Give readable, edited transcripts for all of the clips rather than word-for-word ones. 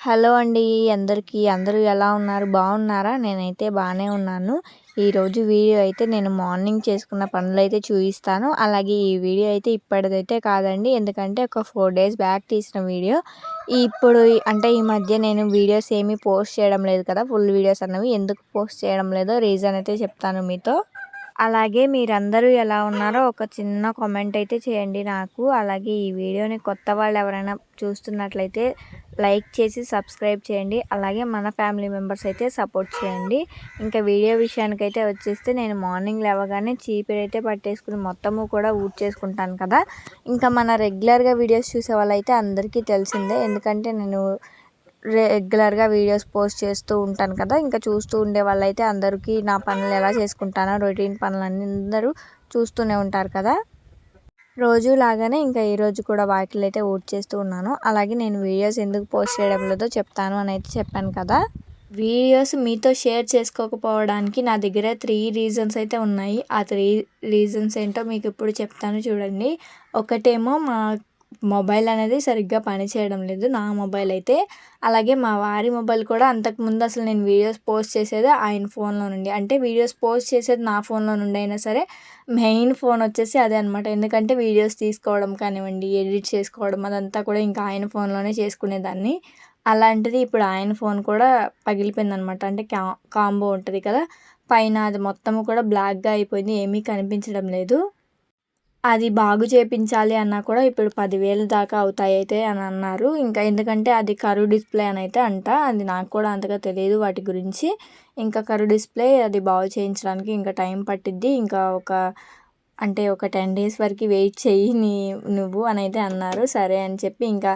Hello అండి అందరికీ. అందరూ ఎలా ఉన్నారు? బాగున్నారా? నేనైతే బాగానే ఉన్నాను. ఈరోజు వీడియో అయితే నేను మార్నింగ్ చేసుకున్న పనులైతే చూపిస్తాను. అలాగే ఈ వీడియో అయితే ఇప్పటిదైతే కాదండి. ఎందుకంటే ఒక 4 డేస్ బ్యాక్ తీసిన వీడియో. ఇప్పుడు అంటే ఈ మధ్య నేను వీడియోస్ ఏమీ పోస్ట్ చేయడం లేదు కదా, ఫుల్ వీడియోస్ అన్నవి. ఎందుకు పోస్ట్ చేయడం లేదో రీజన్ అయితే చెప్తాను మీతో. అలాగే మీరందరూ ఎలా ఉన్నారో ఒక చిన్న కామెంట్ అయితే చేయండి నాకు. అలాగే ఈ వీడియోని కొత్త వాళ్ళు ఎవరైనా చూస్తున్నట్లయితే లైక్ చేసి సబ్స్క్రైబ్ చేయండి. అలాగే మన ఫ్యామిలీ మెంబర్స్ అయితే సపోర్ట్ చేయండి. ఇంకా వీడియో విషయానికైతే వచ్చేస్తే నేను మార్నింగ్ లేవగానే చీపిరి అయితే పట్టేసుకుని మొత్తము కూడా ఊడ్చేసుకుంటాను కదా. ఇంకా మన రెగ్యులర్గా వీడియోస్ చూసే వాళ్ళైతే అందరికీ తెలిసిందే. ఎందుకంటే నేను రెగ్యులర్గా వీడియోస్ పోస్ట్ చేస్తూ ఉంటాను కదా. ఇంకా చూస్తూ ఉండే వాళ్ళైతే అందరికీ నా పనులు ఎలా చేసుకుంటానో రొటీన్ పనులన్నీ అందరూ చూస్తూనే ఉంటారు కదా. రోజు లాగానే ఇంకా ఈరోజు కూడా వాకిలు అయితే ఊడ్చేస్తూ ఉన్నాను. అలాగే నేను వీడియోస్ ఎందుకు పోస్ట్ చేయడం లేదో చెప్తాను అని అయితే చెప్పాను కదా. వీడియోస్ మీతో షేర్ చేసుకోకపోవడానికి నా దగ్గర 3 రీజన్స్ అయితే ఉన్నాయి. ఆ 3 రీజన్స్ ఏంటో మీకు ఇప్పుడు చెప్తాను చూడండి. ఒకటేమో మా మొబైల్ అనేది సరిగ్గా పనిచేయడం లేదు, నా మొబైల్ అయితే. అలాగే మా వారి మొబైల్ కూడా అంతకుముందు అసలు నేను వీడియోస్ పోస్ట్ చేసేది ఆయన ఫోన్లో నుండి. అంటే వీడియోస్ పోస్ట్ చేసేది నా ఫోన్లో నుండి అయినా సరే మెయిన్ ఫోన్ వచ్చేసి అదే అనమాట. ఎందుకంటే వీడియోస్ తీసుకోవడం కానివ్వండి, ఎడిట్ చేసుకోవడం అదంతా కూడా ఇంకా ఆయన ఫోన్లోనే చేసుకునేదాన్ని. అలాంటిది ఇప్పుడు ఆయన ఫోన్ కూడా పగిలిపోయిందనమాట. అంటే కాంబో ఉంటుంది కదా, పైన అది మొత్తము కూడా బ్లాక్గా అయిపోయింది, ఏమీ కనిపించడం లేదు. అది బాగు చేపించాలి అన్నా కూడా ఇప్పుడు 10,000 దాకా అవుతాయి అయితే అని అన్నారు. ఇంకా ఎందుకంటే అది కర్వ్ డిస్ప్లే అని అయితే అంట. అది నాకు కూడా అంతగా తెలియదు వాటి గురించి. ఇంకా కర్వ్ డిస్ప్లే అది బాగు చేయించడానికి ఇంకా టైం పట్టిద్ది. ఇంకా ఒక 10 డేస్ వరకు వెయిట్ చెయ్యి నువ్వు అని అయితే అన్నారు. సరే అని చెప్పి ఇంకా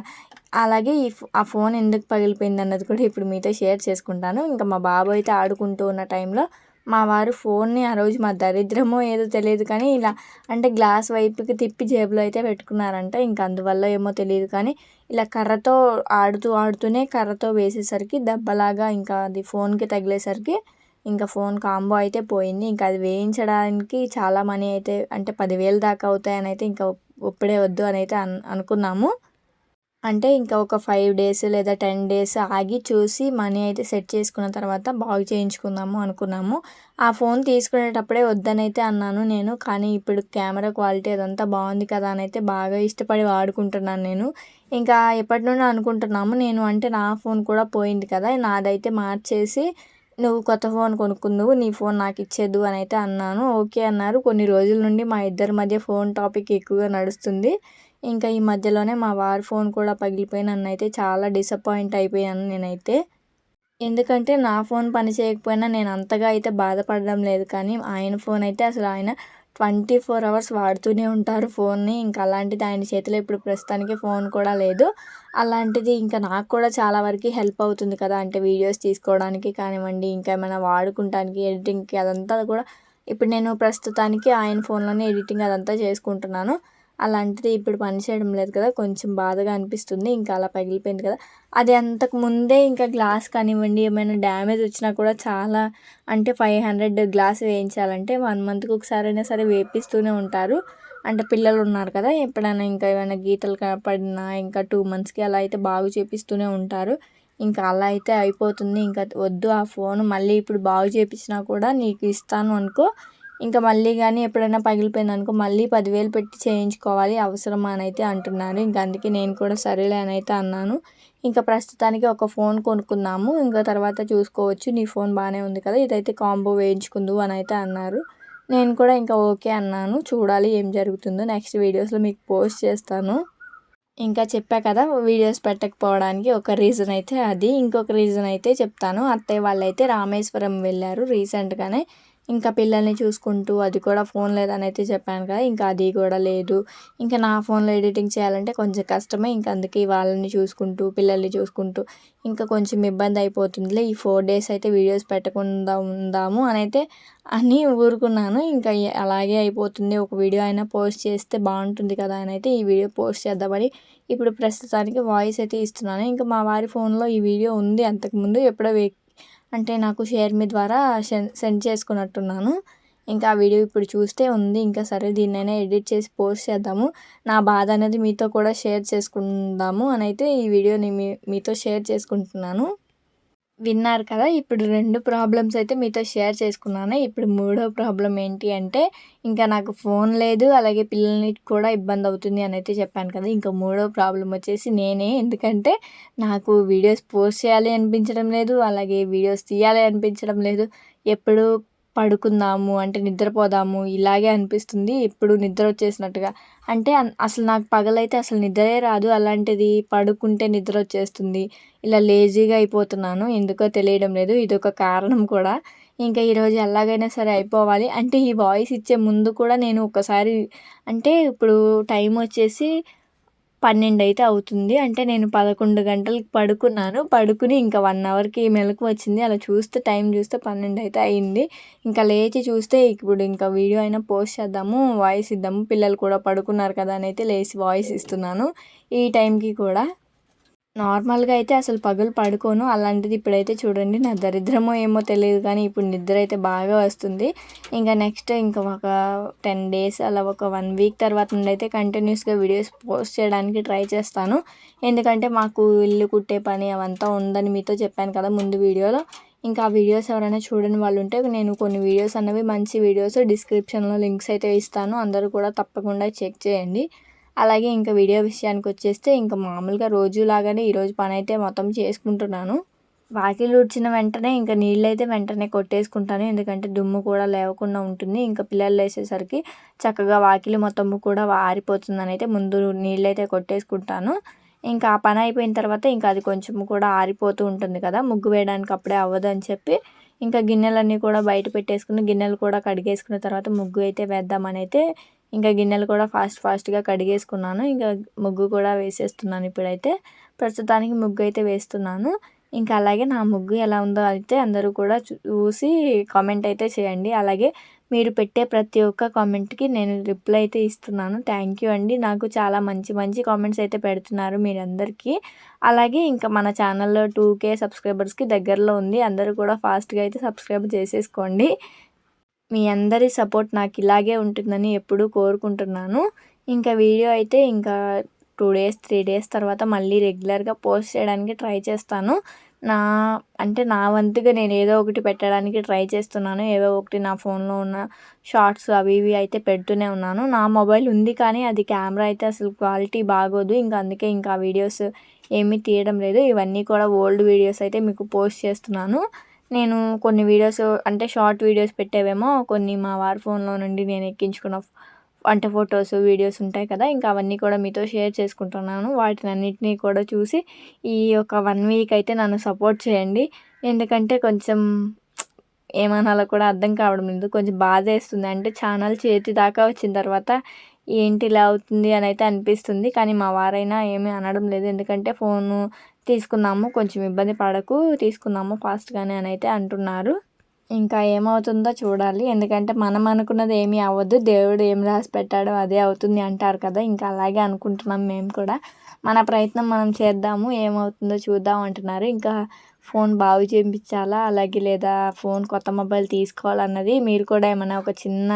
అలాగే ఆ ఫోన్ ఎందుకు పగిలిపోయింది అన్నది కూడా ఇప్పుడు మీతో షేర్ చేసుకుంటాను. ఇంకా మా బాబు అయితే ఆడుకుంటూ ఉన్న టైంలో మా వారు ఫోన్ని ఆ రోజు మా దరిద్రమో ఏదో తెలియదు కానీ ఇలా అంటే గ్లాస్ వైపుకి తిప్పి జేబులో అయితే పెట్టుకున్నారంట. ఇంకా అందువల్ల ఏమో తెలియదు కానీ ఇలా కర్రతో ఆడుతూనే కర్రతో వేసేసరికి దెబ్బలాగా ఇంకా అది ఫోన్కి తగిలేసరికి ఇంకా ఫోన్ కాంబో అయితే పోయింది. ఇంకా అది వేయించడానికి చాలా మనీ అయితే అంటే 10,000 దాకా అవుతాయని అయితే ఇంకా ఇప్పుడే వద్దు అని అయితే అనుకున్నాము. అంటే ఇంకా ఒక 5 డేస్ లేదా 10 డేస్ ఆగి చూసి మనీ అయితే సెట్ చేసుకున్న తర్వాత బాగు చేయించుకుందాము అనుకున్నాము. ఆ ఫోన్ తీసుకునేటప్పుడే వద్దని అయితే అన్నాను నేను. కానీ ఇప్పుడు కెమెరా క్వాలిటీ అదంతా బాగుంది కదా అని అయితే బాగా ఇష్టపడి వాడుకుంటున్నాను నేను. ఇంకా ఎప్పటి నుండో అనుకుంటున్నాము నేను. అంటే నా ఫోన్ కూడా పోయింది కదా, నాదైతే మార్చేసి నువ్వు కొత్త ఫోన్ కొనుక్కుందువు, నీ ఫోన్ నాకు ఇచ్చేద్దు అని అయితే అన్నాను. ఓకే అన్నారు. కొన్ని రోజుల నుండి మా ఇద్దరి మధ్య ఫోన్ టాపిక్ ఎక్కువగా నడుస్తుంది. ఇంకా ఈ మధ్యలోనే మా వారి ఫోన్ కూడా పగిలిపోయి నన్నైతే చాలా డిసప్పాయింట్ అయిపోయాను నేనైతే. ఎందుకంటే నా ఫోన్ పని చేయకపోయినా నేను అంతగా అయితే బాధపడడం లేదు. కానీ ఆయన ఫోన్ అయితే అసలు ఆయన 24 అవర్స్ వాడుతూనే ఉంటారు ఫోన్ని. ఇంకా అలాంటిది ఆయన చేతిలో ఇప్పుడు ప్రస్తుతానికి ఫోన్ కూడా లేదు. అలాంటిది ఇంకా నాకు కూడా చాలా వరకు హెల్ప్ అవుతుంది కదా. అంటే వీడియోస్ తీసుకోవడానికి కానివ్వండి, ఇంకా ఏమైనా వాడుకుంటానికి, ఎడిటింగ్కి అదంతా కూడా ఇప్పుడు నేను ప్రస్తుతానికి ఆయన ఫోన్లోనే ఎడిటింగ్ అదంతా చేసుకుంటున్నాను. అలాంటిది ఇప్పుడు పని చేయడం లేదు కదా, కొంచెం బాధగా అనిపిస్తుంది. ఇంకా అలా పగిలిపోయింది కదా. అది అంతకు ముందే ఇంకా గ్లాస్ కానివ్వండి ఏమైనా డ్యామేజ్ వచ్చినా కూడా చాలా అంటే 500 గ్లాస్ వేయించాలంటే 1 మంత్కి ఒకసారైనా సరే వేపిస్తూనే ఉంటారు. అంటే పిల్లలు ఉన్నారు కదా, ఎప్పుడైనా ఇంకా ఏమైనా గీతలు పడినా ఇంకా 2 మంత్స్కి అలా అయితే బాగు చేపిస్తూనే ఉంటారు. ఇంకా అలా అయితే అయిపోతుంది. ఇంకా వద్దు ఆ ఫోన్ మళ్ళీ ఇప్పుడు బాగు చేపించినా కూడా నీకు ఇస్తాను అనుకో, ఇంకా మళ్ళీ కానీ ఎప్పుడైనా పగిలిపోయింది అనుకో మళ్ళీ 10,000 పెట్టి చేయించుకోవాలి అవసరమా అని అయితే అంటున్నారు. ఇంకా అందుకే నేను కూడా సరేలే అని అయితే అన్నాను. ఇంకా ప్రస్తుతానికి ఒక ఫోన్ కొనుక్కుందాము, ఇంకా తర్వాత చూసుకోవచ్చు, నీ ఫోన్ బాగానే ఉంది కదా, ఇదైతే కాంబో వేయించుకుందువు అని అయితే అన్నారు. నేను కూడా ఇంకా ఓకే అన్నాను. చూడాలి ఏం జరుగుతుందో, నెక్స్ట్ వీడియోస్లో మీకు పోస్ట్ చేస్తాను. ఇంకా చెప్పా కదా వీడియోస్ పెట్టకపోవడానికి ఒక రీజన్ అయితే అది. ఇంకొక రీజన్ అయితే చెప్తాను. అత్తయ్య వాళ్ళైతే రామేశ్వరం వెళ్ళారు రీసెంట్గానే. ఇంకా పిల్లల్ని చూసుకుంటూ, అది కూడా ఫోన్ లేదని అయితే చెప్పాను కదా, ఇంకా అది కూడా లేదు. ఇంకా నా ఫోన్లో ఎడిటింగ్ చేయాలంటే కొంచెం కష్టమే. ఇంకా అందుకే వాళ్ళని చూసుకుంటూ పిల్లల్ని చూసుకుంటూ ఇంకా కొంచెం ఇబ్బంది అయిపోతుందిలే, ఈ 4 డేస్ అయితే వీడియోస్ పెట్టకుండా ఉందాము అని ఊరుకున్నాను. ఇంకా అలాగే అయిపోతుంది, ఒక వీడియో అయినా పోస్ట్ చేస్తే బాగుంటుంది కదా అని అయితే ఈ వీడియో పోస్ట్ చేద్దామని ఇప్పుడు ప్రస్తుతానికి వాయిస్ అయితే ఇస్తున్నాను. ఇంకా మా వారి ఫోన్లో ఈ వీడియో ఉంది, అంతకుముందు ఎప్పుడో అంటే నాకు షేర్ మీ ద్వారా సెండ్ చేసుకున్నట్టున్నాను. ఇంకా ఆ వీడియో ఇప్పుడు చూస్తే ఉంది. ఇంకా సరే దీన్నైనా ఎడిట్ చేసి పోస్ట్ చేద్దాము, నా బాధ అనేది మీతో కూడా షేర్ చేసుకుందాము అని అయితే ఈ వీడియోని మీతో షేర్ చేసుకుంటున్నాను. విన్నారు కదా, ఇప్పుడు 2 ప్రాబ్లమ్స్ అయితే మీతో షేర్ చేసుకున్నాను. ఇప్పుడు మూడో ప్రాబ్లమ్ ఏంటి అంటే, ఇంకా నాకు ఫోన్ లేదు, అలాగే పిల్లల్ని కూడా ఇబ్బంది అవుతుంది అని అయితే చెప్పాను కదా. ఇంకా మూడో ప్రాబ్లమ్ వచ్చేసి నేనే. ఎందుకంటే నాకు వీడియోస్ పోస్ట్ చేయాలి అనిపించడం లేదు, అలాగే వీడియోస్ తీయాలి అనిపించడం లేదు. ఎప్పుడు పడుకుందాము అంటే నిద్రపోదాము ఇలాగే అనిపిస్తుంది, ఎప్పుడు నిద్ర వచ్చేసినట్టుగా. అంటే అసలు నాకు పగలైతే అసలు నిద్రే రాదు, అలాంటిది పడుకుంటే నిద్ర వచ్చేస్తుంది. ఇలా లేజీగా అయిపోతున్నాను, ఎందుకో తెలియడం లేదు. ఇదొక కారణం కూడా. ఇంకా ఈరోజు ఎలాగైనా సరే అయిపోవాలి. అంటే ఈ వాయిస్ ఇచ్చే ముందు కూడా నేను ఒకసారి, అంటే ఇప్పుడు టైం వచ్చేసి 12 అయితే అవుతుంది. అంటే నేను 11 గంటలకి పడుకున్నాను. పడుకుని ఇంకా 1 అవర్‌కి మెలుకువ వచ్చింది. అలా చూస్తే టైం చూస్తే 12 అయితే అయింది. ఇంకా లేచి చూస్తే ఇప్పుడు ఇంకా వీడియో అయినా పోస్ట్ చేద్దాము, వాయిస్ ఇద్దాము. పిల్లలు కూడా పడుకున్నారు కదా అని అయితే లేచి వాయిస్ ఇస్తున్నాను ఈ టైంకి కూడా. నార్మల్‌గా అయితే అసలు పగలు పడుకోను. అలాంటిది ఇప్పుడైతే చూడండి, నా దరిద్రమో ఏమో తెలీదు కానీ ఇప్పుడు నిద్ర అయితే బాగా వస్తుంది. ఇంకా నెక్స్ట్ ఇంకా ఒక 10 డేస్ అలా ఒక 1 వీక్ తర్వాత నుండి అయితే కంటిన్యూస్‌గా వీడియోస్ పోస్ట్ చేయడానికి ట్రై చేస్తాను. ఎందుకంటే మాకు ఇల్లు కుట్టే పని అవంతా ఉందని మీతో చెప్పాను కదా ముందు వీడియోలో. ఇంకా ఆ వీడియోస్ ఎవరైనా చూడని వాళ్ళు ఉంటే నేను కొన్ని వీడియోస్ అనేవి మంచి వీడియోస్ డిస్క్రిప్షన్‌లో లింక్స్ అయితే ఇస్తాను. అందరూ కూడా తప్పకుండా చెక్ చేయండి. అలాగే ఇంకా వీడియో విషయానికి వచ్చేస్తే ఇంకా మామూలుగా రోజులాగానే ఈరోజు పని అయితే మొత్తం చేసుకుంటున్నాను. వాకిలి ఊడ్చిన వెంటనే ఇంకా నీళ్ళైతే వెంటనే కొట్టేసుకుంటాను. ఎందుకంటే దుమ్ము కూడా లేవకుండా ఉంటుంది. ఇంకా పిల్లలు లేచేసరికి చక్కగా వాకిలి మొత్తము కూడా ఆరిపోతుందని అయితే ముందు నీళ్ళైతే కొట్టేసుకుంటాను. ఇంకా ఆ పని అయిపోయిన తర్వాత ఇంకా అది కొంచెం కూడా ఆరిపోతూ ఉంటుంది కదా, ముగ్గు వేయడానికి అప్పుడే అవ్వదని చెప్పి ఇంకా గిన్నెలన్నీ కూడా బయట పెట్టేసుకుని గిన్నెలు కూడా కడిగేసుకున్న తర్వాత ముగ్గు అయితే వేద్దామని అయితే ఇంకా గిన్నెలు కూడా ఫాస్ట్గా కడిగేసుకున్నాను. ఇంకా ముగ్గు కూడా వేసేస్తున్నాను ఇప్పుడైతే. ప్రస్తుతానికి ముగ్గు అయితే వేస్తున్నాను. ఇంకా అలాగే నా ముగ్గు ఎలా ఉందో అయితే అందరూ కూడా చూసి కామెంట్ అయితే చేయండి. అలాగే మీరు పెట్టే ప్రతి ఒక్క కామెంట్‌కి నేను రిప్లై అయితే ఇస్తున్నాను. థ్యాంక్ యూ అండి. నాకు చాలా మంచి మంచి కామెంట్స్ అయితే పెడుతున్నారు మీరందరికీ. అలాగే ఇంకా మన ఛానల్‌లో 2K సబ్స్క్రైబర్స్‌కి దగ్గరలో ఉంది. అందరూ కూడా ఫాస్ట్‌గా అయితే సబ్స్క్రైబ్ చేసేసుకోండి. మీ అందరి సపోర్ట్ నాకు ఇలాగే ఉంటుందని ఎప్పుడూ కోరుకుంటున్నాను. ఇంకా వీడియో అయితే ఇంకా 2 డేస్ 3 డేస్ తర్వాత మళ్ళీ రెగ్యులర్గా పోస్ట్ చేయడానికి ట్రై చేస్తాను. నా వంతుగా నేను ఏదో ఒకటి పెట్టడానికి ట్రై చేస్తున్నాను. ఏదో ఒకటి నా ఫోన్లో ఉన్న షార్ట్స్ అవి ఇవి అయితే పెడుతూనే ఉన్నాను. నా మొబైల్ ఉంది కానీ అది కెమెరా అయితే అసలు క్వాలిటీ బాగోదు. అందుకే ఇంకా ఆ వీడియోస్ ఏమీ తీయడం లేదు. ఇవన్నీ కూడా ఓల్డ్ వీడియోస్ అయితే మీకు పోస్ట్ చేస్తున్నాను. నేను కొన్ని వీడియోస్ అంటే షార్ట్ వీడియోస్ పెట్టేవేమో కొన్ని మా వారి ఫోన్లో నుండి నేను ఎక్కించుకున్న అంటే ఫొటోస్ వీడియోస్ ఉంటాయి కదా, ఇంకా అవన్నీ కూడా మీతో షేర్ చేసుకుంటున్నాను. వాటిని అన్నిటినీ కూడా చూసి ఈ ఒక 1 వీక్ అయితే నన్ను సపోర్ట్ చేయండి. ఎందుకంటే కొంచెం ఏమనాలో కూడా అర్థం కావడం లేదు. కొంచెం బాధేస్తుంది. అంటే ఛానల్ చేతి దాకా వచ్చిన తర్వాత ఏంటి ఇలా అవుతుంది అని అయితే అనిపిస్తుంది. కానీ మా వారైనా ఏమీ అనడం లేదు. ఎందుకంటే ఫోను తీసుకున్నాము, కొంచెం ఇబ్బంది పడకు, తీసుకున్నాము ఫాస్ట్‌గానే అని అయితే అంటున్నారు. ఇంకా ఏమవుతుందో చూడాలి. ఎందుకంటే మనం అనుకున్నది ఏమీ అవ్వదు, దేవుడు ఏం రాసి పెట్టాడో అదే అవుతుంది అంటారు కదా. ఇంకా అలాగే అనుకుంటున్నాం మేము కూడా. మన ప్రయత్నం మనం చేద్దాము, ఏమవుతుందో చూద్దాం అంటున్నారు. ఇంకా ఫోన్ బాగు చేయించాలా, అలాగే లేదా ఫోన్ కొత్త మొబైల్ తీసుకోవాలన్నది మీరు కూడా ఏమైనా ఒక చిన్న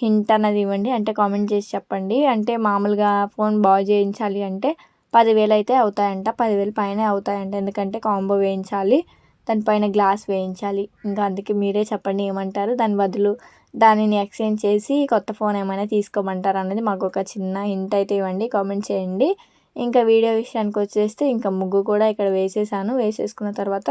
హింట్ అన్నది ఇవ్వండి. అంటే కామెంట్ చేసి చెప్పండి. అంటే మామూలుగా ఫోన్ బాగు చేయించాలి అంటే 10,000 అయితే అవుతాయంట. 10,000 పైనే అవుతాయంట. ఎందుకంటే కాంబో వేయించాలి, దానిపైన గ్లాస్ వేయించాలి. ఇంకా అందుకే మీరే చెప్పండి ఏమంటారు? దాని బదులు దానిని ఎక్స్చేంజ్ చేసి కొత్త ఫోన్ ఏమైనా తీసుకోమంటారా అనేది మాకు ఒక చిన్న హింట్ అయితే ఇవ్వండి, కామెంట్ చేయండి. ఇంకా వీడియో విషయానికి వచ్చేస్తే ఇంకా ముగ్గు కూడా ఇక్కడ వేసేసాను. వేసేసుకున్న తర్వాత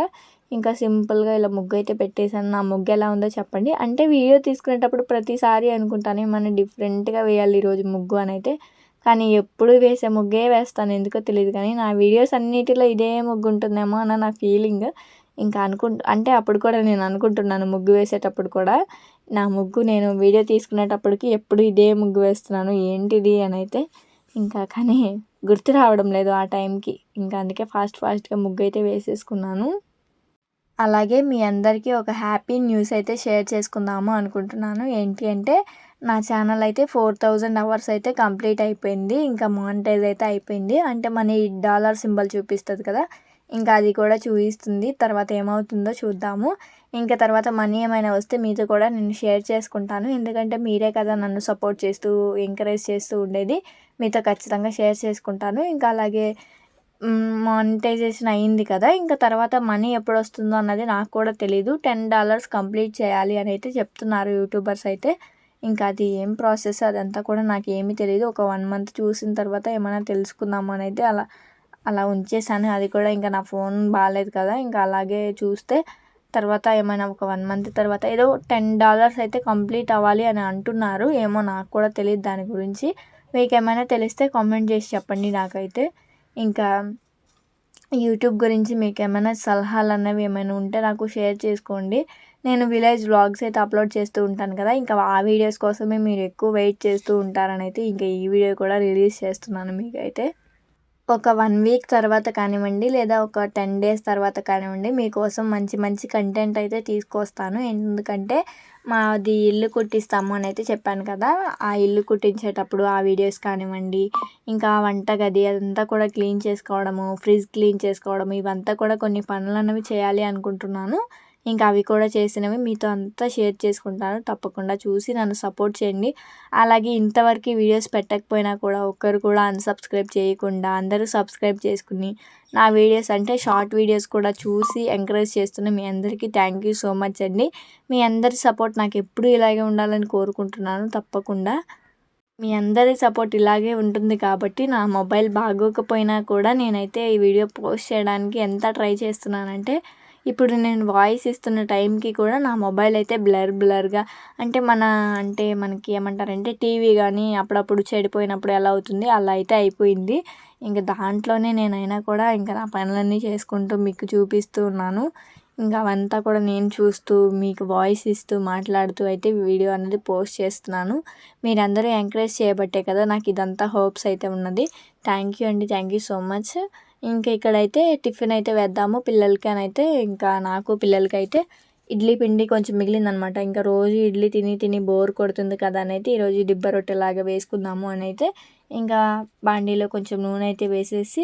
ఇంకా సింపుల్గా ఇలా ముగ్గు అయితే పెట్టేశాను. నా ముగ్గు ఎలా ఉందో చెప్పండి. అంటే వీడియో తీసుకునేటప్పుడు ప్రతిసారి అనుకుంటాను ఏమన్నా డిఫరెంట్గా వేయాలి ఈరోజు ముగ్గు అని అయితే, కానీ ఎప్పుడు వేసే ముగ్గే వేస్తాను, ఎందుకో తెలియదు. కానీ నా వీడియోస్ అన్నిటిలో ఇదే ముగ్గు ఉంటుందేమో అన్న నా ఫీలింగ్. ఇంకా అంటే అప్పుడు కూడా నేను అనుకుంటున్నాను ముగ్గు వేసేటప్పుడు కూడా, నా ముగ్గు నేను వీడియో తీసుకునేటప్పటికి ఎప్పుడు ఇదే ముగ్గు వేస్తున్నాను ఏంటిది అని అయితే. ఇంకా కానీ గుర్తు రావడం లేదు ఆ టైంకి. ఇంకా అందుకే ఫాస్ట్గా ముగ్గు అయితే వేసేసుకున్నాను. అలాగే మీ అందరికీ ఒక హ్యాపీ న్యూస్ అయితే షేర్ చేసుకుందాము అనుకుంటున్నాను. ఏంటి అంటే నా ఛానల్ అయితే 4000 అవర్స్ అయితే కంప్లీట్ అయిపోయింది. ఇంకా మానిటైజ్ అయితే అయిపోయింది. అంటే మన ఈ డాలర్ సింబల్ చూపిస్తుంది కదా, ఇంకా అది కూడా చూపిస్తుంది. తర్వాత ఏమవుతుందో చూద్దాము. ఇంకా తర్వాత మనీ ఏమైనా వస్తే మీతో కూడా నేను షేర్ చేసుకుంటాను. ఎందుకంటే మీరే కదా నన్ను సపోర్ట్ చేస్తూ, ఎంకరేజ్ చేస్తూ ఉండేది. మీతో ఖచ్చితంగా షేర్ చేసుకుంటాను. ఇంకా అలాగే మానిటైజేషన్ అయింది కదా! ఇంకా తర్వాత మనీ ఎప్పుడొస్తుందో అన్నది నాకు కూడా తెలీదు. $10 కంప్లీట్ చేయాలి అని అయితే చెప్తున్నారు యూట్యూబర్స్ అయితే. ఇంకా అది ఏం ప్రాసెస్ అదంతా కూడా నాకేమీ తెలీదు. ఒక 1 మంత్ చూసిన తర్వాత ఏమైనా తెలుసుకుందాము అని అయితే అలా ఉంచేసాను. అది కూడా ఇంకా నా ఫోన్ బాలేదు కదా! ఇంకా అలాగే చూస్తే తర్వాత ఏమైనా ఒక 1 మంత్ తర్వాత ఏదో $10 అయితే కంప్లీట్ అవ్వాలి అని అంటున్నారు. ఏమో నాకు కూడా తెలీదు దాని గురించి. మీకేమైనా తెలిస్తే కామెంట్ చేసి చెప్పండి నాకైతే. ఇంకా యూట్యూబ్ గురించి మీకేమైనా సలహాలు అన్నవి ఏమైనా ఉంటే నాకు షేర్ చేసుకోండి. నేను విలేజ్ వ్లాగ్స్ అయితే అప్లోడ్ చేస్తూ ఉంటాను కదా! ఇంకా ఆ వీడియోస్ కోసమే మీరు ఎక్కువ వెయిట్ చేస్తూ ఉంటారని అయితే ఇంకా ఈ వీడియో కూడా రిలీజ్ చేస్తున్నాను మీకైతే. ఒక 1 వీక్ తర్వాత కానివ్వండి, లేదా ఒక 10 డేస్ తర్వాత కానివ్వండి, మీకోసం మంచి మంచి కంటెంట్ అయితే తీసుకొస్తాను. ఎందుకంటే మాది ఇల్లు కుట్టిస్తాము అని అయితే చెప్పాను కదా! ఆ ఇల్లు కుట్టించేటప్పుడు ఆ వీడియోస్ కానివ్వండి, ఇంకా వంటగది అదంతా కూడా క్లీన్ చేసుకోవడము, ఫ్రిడ్జ్ క్లీన్ చేసుకోవడము, ఇవంతా కూడా కొన్ని పనులన్నవి చేయాలి అనుకుంటున్నాను. ఇంకా అవి కూడా చేసినవి మీతో అంతా షేర్ చేసుకుంటాను. తప్పకుండా చూసి నన్ను సపోర్ట్ చేయండి. అలాగే ఇంతవరకు వీడియోస్ పెట్టకపోయినా కూడా ఒక్కరు కూడా అన్‌సబ్స్క్రైబ్ చేయకుండా అందరూ సబ్స్క్రైబ్ చేసుకుని నా వీడియోస్ అంటే షార్ట్ వీడియోస్ కూడా చూసి ఎంకరేజ్ చేస్తున్న మీ అందరికీ థ్యాంక్ యూ సో మచ్ అండి. మీ అందరి సపోర్ట్ నాకు ఎప్పుడూ ఇలాగే ఉండాలని కోరుకుంటున్నాను. తప్పకుండా మీ అందరి సపోర్ట్ ఇలాగే ఉంటుంది కాబట్టి నా మొబైల్ బాగోకపోయినా కూడా నేనైతే ఈ వీడియో పోస్ట్ చేయడానికి ఎంత ట్రై చేస్తున్నానంటే ఇప్పుడు నేను వాయిస్ ఇస్తున్న టైంకి కూడా నా మొబైల్ అయితే బ్లర్గా అంటే మనకి ఏమంటారంటే టీవీ కానీ అప్పుడప్పుడు చెడిపోయినప్పుడు ఎలా అవుతుంది అలా అయితే అయిపోయింది. ఇంకా దాంట్లోనే నేనైనా కూడా ఇంకా నా పనులన్నీ చేసుకుంటూ మీకు చూపిస్తూ ఉన్నాను. ఇంకా అవంతా కూడా నేను చూస్తూ మీకు వాయిస్ ఇస్తూ మాట్లాడుతూ అయితే వీడియో అనేది పోస్ట్ చేస్తున్నాను. మీరందరూ ఎంకరేజ్ చేయబట్టే కదా నాకు ఇదంతా హోప్స్ అయితే ఉన్నది. థ్యాంక్ యూ అండి. Thank you so much. ఇంకా ఇక్కడైతే టిఫిన్ అయితే వేద్దాము పిల్లలకి అని అయితే ఇంకా నాకు పిల్లలకైతే ఇడ్లీ పిండి కొంచెం మిగిలిందనమాట. ఇంకా రోజు ఇడ్లీ తిని బోర్ కొడుతుంది కదా అని అయితే ఈరోజు దిబ్బ రొట్టెలాగా వేసుకుందాము అని అయితే ఇంకా బాండీలో కొంచెం నూనె అయితే వేసేసి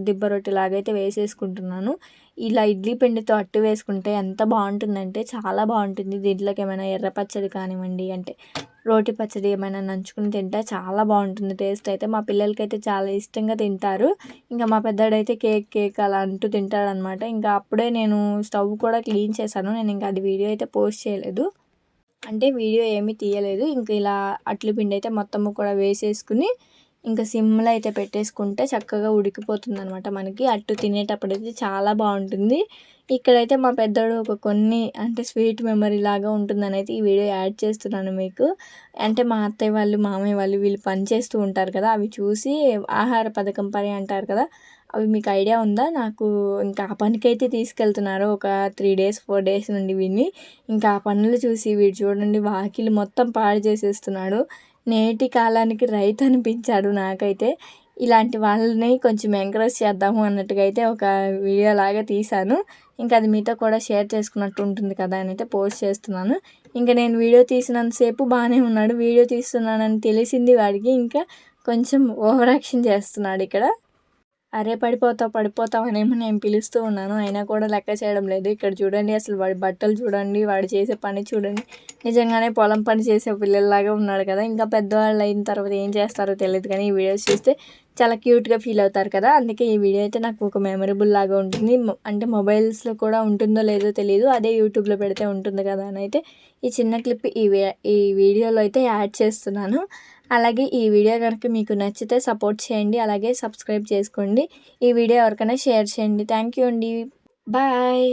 దిబ్బ రొట్టెలాగా అయితే వేసేసుకుంటున్నాను. ఇలా ఇడ్లీ పిండితో అట్టు వేసుకుంటే ఎంత బాగుంటుందంటే చాలా బాగుంటుంది. దీంట్లోకి ఏమైనా ఎర్ర పచ్చడి కానివ్వండి, అంటే రోటి పచ్చడి ఏమైనా నంచుకుని తింటే చాలా బాగుంటుంది టేస్ట్ అయితే. మా పిల్లలకైతే చాలా ఇష్టంగా తింటారు. ఇంకా మా పెద్దోడైతే కేక్ అలా అంటూ తింటాడనమాట. ఇంకా అప్పుడే నేను స్టవ్ కూడా క్లీన్ చేశాను. నేను ఇంకా అది వీడియో అయితే పోస్ట్ చేయలేదు. అంటే వీడియో ఏమీ తీయలేదు. ఇంక ఇలా అట్ల పిండి అయితే మొత్తము కూడా వేసేసుకుని ఇంకా సిమ్లో అయితే పెట్టేసుకుంటే చక్కగా ఉడికిపోతుందనమాట. మనకి అట్టు తినేటప్పుడైతే చాలా బాగుంటుంది. ఇక్కడైతే మా పెద్దోడు కొన్ని అంటే స్వీట్ మెమరీ లాగా ఉంటుందని అయితే ఈ వీడియో యాడ్ చేస్తున్నాను మీకు. అంటే మా అత్తయ్య వాళ్ళు, మామయ్య వాళ్ళు వీళ్ళు పని చేస్తూ ఉంటారు కదా! అవి చూసి ఆహార పథకం పని అంటారు కదా! అవి మీకు ఐడియా ఉందా? నాకు ఇంకా ఆ పనికైతే తీసుకెళ్తున్నారు ఒక 3 డేస్ 4 డేస్ నుండి వీడిని. ఇంకా ఆ పనులు చూసి వీడు చూడండి వాకిలి మొత్తం పాడు చేసేస్తున్నాడు. నేటి కాలానికి రైతు అనిపించాడు నాకైతే. ఇలాంటి వాళ్ళని కొంచెం ఎంకరేజ్ చేద్దాము అన్నట్టుగా అయితే ఒక వీడియో లాగా తీశాను. ఇంకా అది మీతో కూడా షేర్ చేసుకున్నట్టు ఉంటుంది కదా అని అయితే పోస్ట్ చేస్తున్నాను. ఇంకా నేను వీడియో తీసినంతసేపు బాగానే ఉన్నాడు. వీడియో తీస్తున్నానని తెలిసింది వాడికి ఇంకా కొంచెం ఓవర్ యాక్షన్ చేస్తున్నాడు ఇక్కడ. అరే పడిపోతావు అనేమో నేను పిలుస్తూ ఉన్నాను. అయినా కూడా లెక్క చేయడం లేదు. ఇక్కడ చూడండి అసలు వాడి బట్టలు చూడండి, వాడు చేసే పని చూడండి. నిజంగానే పొలం పని చేసే పిల్లల్లాగా ఉన్నాడు కదా! ఇంకా పెద్దవాళ్ళు అయిన తర్వాత ఏం చేస్తారో తెలియదు కానీ ఈ వీడియోస్ చూస్తే చాలా క్యూట్గా ఫీల్ అవుతారు కదా! అందుకే ఈ వీడియో అయితే నాకు ఒక మెమరబుల్ లాగా ఉంటుంది. అంటే మొబైల్స్లో కూడా ఉంటుందో లేదో తెలియదు. అదే యూట్యూబ్లో పెడితే ఉంటుంది కదా అని అయితే ఈ చిన్న క్లిప్ ఈ వీడియోలో అయితే యాడ్ చేస్తున్నాను. అలాగే ఈ వీడియో కనుక మీకు నచ్చితే సపోర్ట్ చేయండి. అలాగే సబ్స్క్రైబ్ చేసుకోండి. ఈ వీడియో ఎవరికైనా షేర్ చేయండి. థ్యాంక్ యూ అండి. బాయ్.